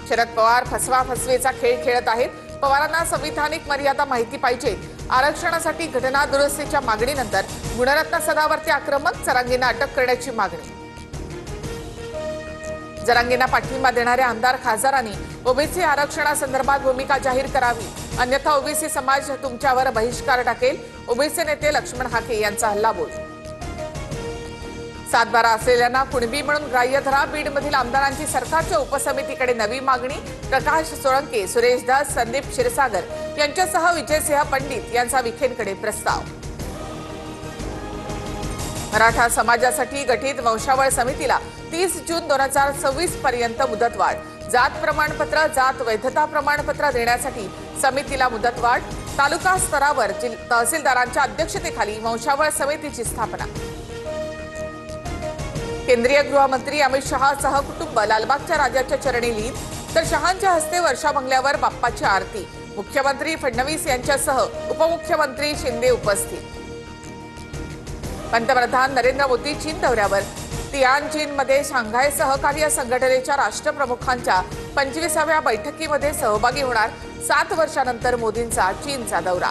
शरद पवार फसवा-फसवीचा खेळ खेळत आहेत. पवारांना संविधानिक मर्यादा माहिती पाहिजे. आरक्षणासाठी घटना दुरुस्तीच्या मागणीनंतर गुणरत्न सदावर्ते आक्रमक. जरांगेंना अटक करण्याची मागणी. जरांगेंना पाठिंबा देणाऱ्या आमदार खासदारांनी ओबीसी आरक्षणासंदर्भात भूमिका जाहीर करावी, अन्यथा ओबीसी समाज तुमच्यावर बहिष्कार टाकेल. ओबीसी नेते लक्ष्मण हाके यांचा हल्लाबोल. 7-12 असलेल्यांना कुणबी म्हणून ग्राह्य धरा. बीडमधील आमदारांची सरकारच्या उपसमितीकडे नवी मागणी. प्रकाश सोळंके, सुरेश दास, संदीप क्षीरसागर यांच्यासह विजयसिंह पंडित यांचा विखेंकडे प्रस्ताव. मराठा समाजासाठी गठीत वंशावळ समितीला 30 जून 2026 पर्यंत मुदतवाढ. जात प्रमाणपत्र, जात वैधता प्रमाणपत्र देण्यासाठी समितीला मुदतवाढ. तालुका स्तरावर तहसीलदारांच्या अध्यक्षतेखाली वंशावळ समितीची स्थापना. केंद्रीय गृहमंत्री अमित शहा सहकुटुंब लालबागच्या राजाच्या चरणी लीन, तर शहांच्या हस्ते वर्षा बंगल्यावर बाप्पाची आरती. मुख्यमंत्री फडणवीस यांच्यासह उपमुख्यमंत्री शिंदे उपस्थित. पंतप्रधान नरेंद्र मोदी चीन दौऱ्यावर. तियानजिनमध्ये शांघाय सहकार्य संघटनेच्या राष्ट्रप्रमुखांच्या 25व्या बैठकीमध्ये सहभागी होणार. 7 वर्षांनंतर मोदींचा चीनचा दौरा.